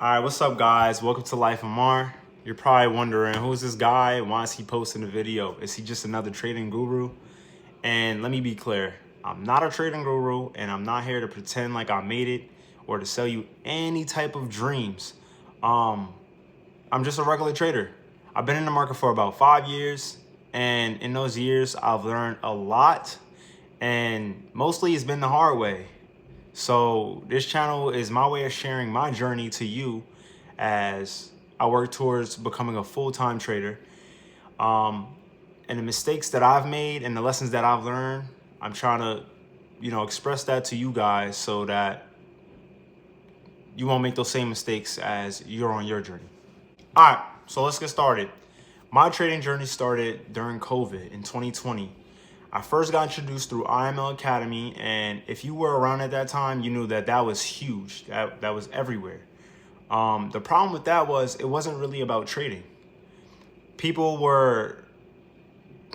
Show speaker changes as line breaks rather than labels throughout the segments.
All right, what's up, guys? Welcome to Life of Mar. You're probably wondering, who's this guy? Why is he posting a video? Is he just another trading guru? And let me be clear, I'm not a trading guru, and I'm not here to pretend like I made it or to sell you any type of dreams. I'm just a regular trader. I've been in the market for about 5 years, and in those years, I've learned a lot, and mostly it's been the hard way. So this channel is my way of sharing my journey to you as I work towards becoming a full-time trader. And the mistakes that I've made and the lessons that I've learned, I'm trying to, express that to you guys so that you won't make those same mistakes as you're on your journey. All right, so let's get started. My trading journey started during COVID in 2020. I first got introduced through IML Academy, and if you were around at that time, you knew that was huge. That was everywhere. The problem with that was it wasn't really about trading. People were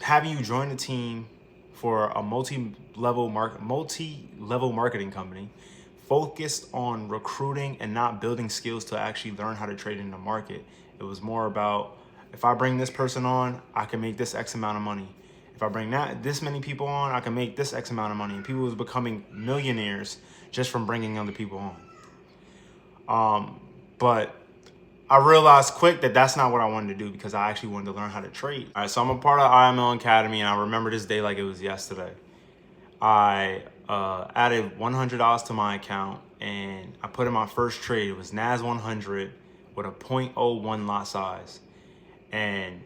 having you join the team for a multi-level marketing company focused on recruiting and not building skills to actually learn how to trade in the market. It was more about, if I bring this person on, I can make this X amount of money. If I bring this many people on, I can make this X amount of money. And people was becoming millionaires just from bringing other people on. But I realized quick that that's not what I wanted to do, because I actually wanted to learn how to trade. All right, so I'm a part of IML Academy, and I remember this day like it was yesterday. I added $100 to my account, and I put in my first trade. It was NAS 100 with a 0.01 lot size. And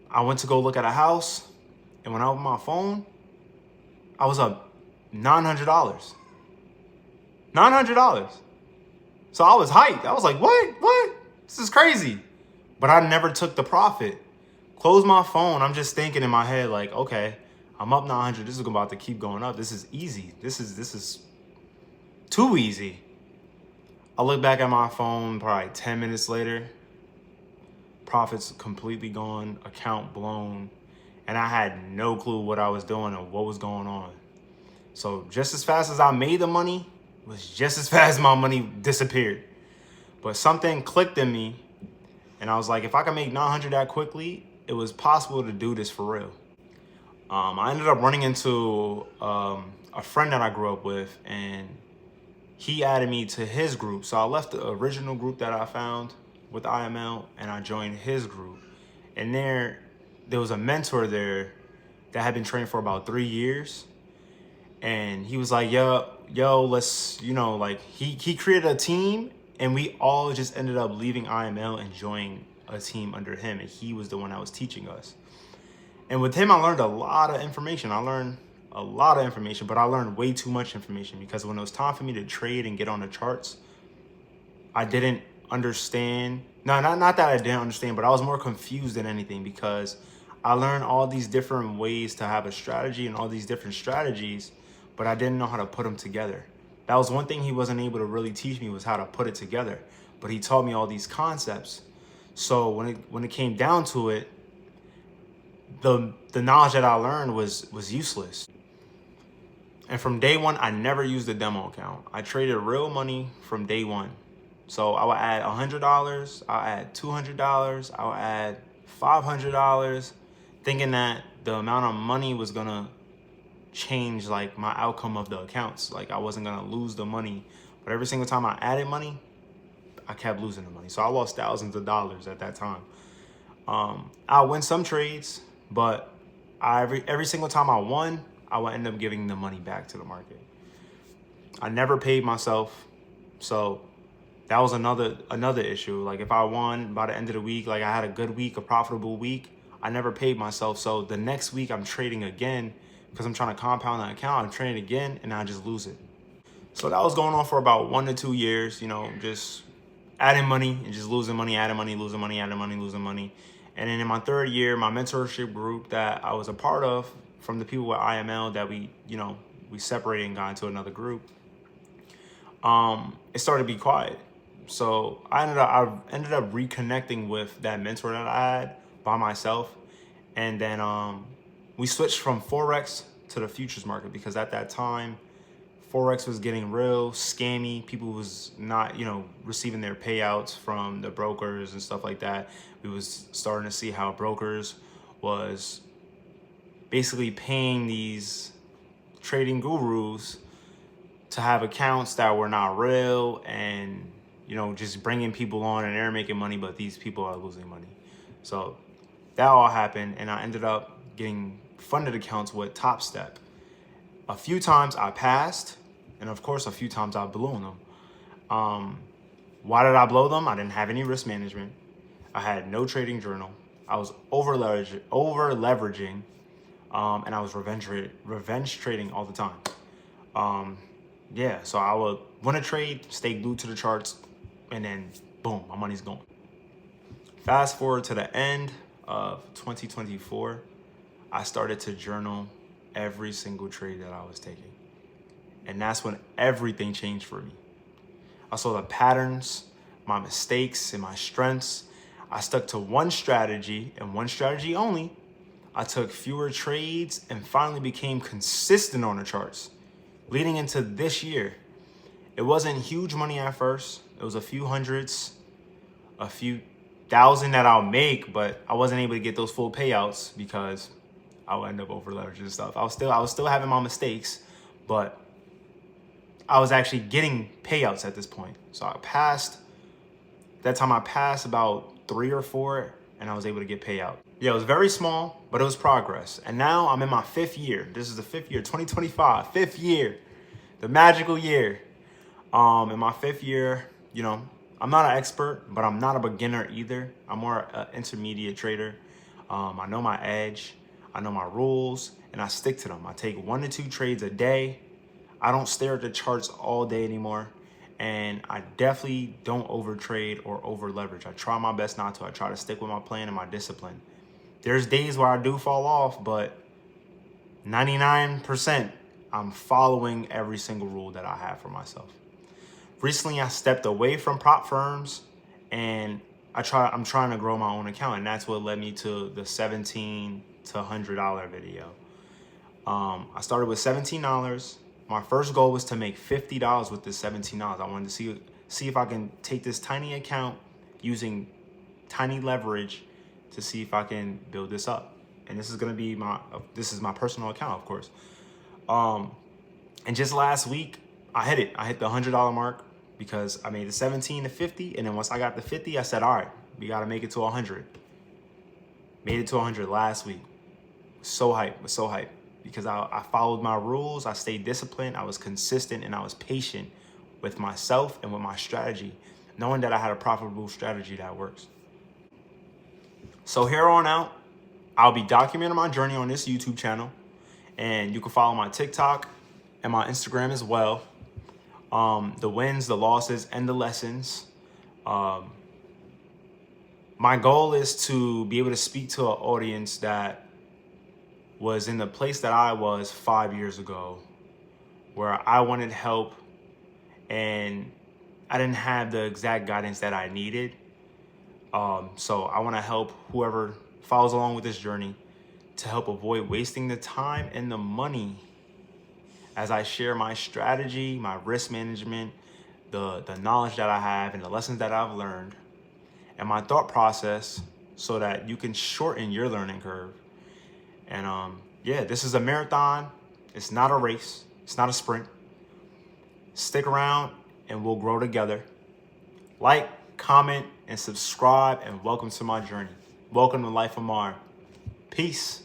I went to go look at a house, and when I opened my phone, I was up $900. $900. So I was hyped. I was like, what? This is crazy. But I never took the profit. Closed my phone. I'm just thinking in my head like, okay, I'm up 900. This is about to keep going up. This is easy. This is too easy. I look back at my phone probably 10 minutes later. Profits completely gone, account blown, and I had no clue what I was doing or what was going on. So just as fast as I made the money was just as fast as my money disappeared. But something clicked in me, and I was like, if I can make 900 that quickly, it was possible to do this for real. I ended up running into a friend that I grew up with, and he added me to his group. So I left the original group that I found with IML, and I joined his group. And there was a mentor there that had been training for about 3 years. And he was like, yo, let's, he created a team, and we all just ended up leaving IML and joining a team under him. And he was the one that was teaching us. And with him, I learned a lot of information. But I learned way too much information, because when it was time for me to trade and get on the charts, I didn't understand. No, not that I didn't understand, but I was more confused than anything, because I learned all these different ways to have a strategy and all these different strategies, but I didn't know how to put them together. That was one thing he wasn't able to really teach me, was how to put it together. But he taught me all these concepts. So when it came down to it, the knowledge that I learned was useless. And from day one, I never used a demo account. I traded real money from day one. So I would add $100, I'll add $200, I'll add $500, thinking that the amount of money was gonna change like my outcome of the accounts. Like I wasn't gonna lose the money. But every single time I added money, I kept losing the money. So I lost thousands of dollars at that time. I'll win some trades, but every single time I won, I would end up giving the money back to the market. I never paid myself. So that was another issue. Like if I won by the end of the week, like I had a good week, a profitable week, I never paid myself. So the next week I'm trading again, because I'm trying to compound that account. I'm trading again, and I just lose it. So that was going on for about 1 to 2 years, just adding money and just losing money, adding money, losing money, adding money, losing money. And then in my third year, my mentorship group that I was a part of, from the people with IML that we separated and got into another group, it started to be quiet. So I ended up reconnecting with that mentor that I had by myself. And then we switched from Forex to the futures market, because at that time, Forex was getting real scammy. People was not, receiving their payouts from the brokers and stuff like that. We was starting to see how brokers was basically paying these trading gurus to have accounts that were not real, and just bringing people on, and they're making money, but these people are losing money. So that all happened, and I ended up getting funded accounts with Top Step. A few times I passed, and of course a few times I blew them. Why did I blow them? I didn't have any risk management. I had no trading journal. I was over leveraging, and I was revenge trading all the time. So I would win a trade, stay glued to the charts, and then boom, my money's gone. Fast forward to the end of 2024, I started to journal every single trade that I was taking. And that's when everything changed for me. I saw the patterns, my mistakes, and my strengths. I stuck to one strategy and one strategy only. I took fewer trades and finally became consistent on the charts. Leading into this year, it wasn't huge money at first. It was a few hundreds, a few thousand that I'll make, but I wasn't able to get those full payouts because I would end up over leveraging stuff. I was still having my mistakes, but I was actually getting payouts at this point. So I passed about 3 or 4, and I was able to get payout. Yeah, it was very small, but it was progress. And now I'm in my 5th year. This is the 5th year, 2025, 5th year, the magical year. In my 5th year, I'm not an expert, but I'm not a beginner either. I'm more an intermediate trader. I know my edge, I know my rules, and I stick to them. I take 1 to 2 trades a day. I don't stare at the charts all day anymore. And I definitely don't overtrade or over leverage. I try my best not to. I try to stick with my plan and my discipline. There's days where I do fall off, but 99%, I'm following every single rule that I have for myself. Recently, I stepped away from prop firms, and I'm trying to grow my own account, and that's what led me to the $17 to $100 video. I started with $17. My first goal was to make $50 with this $17. I wanted to see if I can take this tiny account using tiny leverage to see if I can build this up. And this is gonna be my personal account, of course. And just last week, I hit it. I hit the $100 mark because I made the 17 to 50, and then once I got the 50, I said, all right, we gotta make it to 100. Made it to 100 last week. Was so hyped. Because I followed my rules, I stayed disciplined, I was consistent, and I was patient with myself and with my strategy, knowing that I had a profitable strategy that works. So here on out, I'll be documenting my journey on this YouTube channel, and you can follow my TikTok and my Instagram as well. The wins, the losses, and the lessons. My goal is to be able to speak to an audience that was in the place that I was 5 years ago, where I wanted help and I didn't have the exact guidance that I needed. So I want to help whoever follows along with this journey to help avoid wasting the time and the money as I share my strategy, my risk management, the knowledge that I have and the lessons that I've learned and my thought process so that you can shorten your learning curve. And this is a marathon. It's not a race. It's not a sprint. Stick around and we'll grow together. Like, comment, and subscribe, and welcome to my journey. Welcome to Life of Mar. Peace.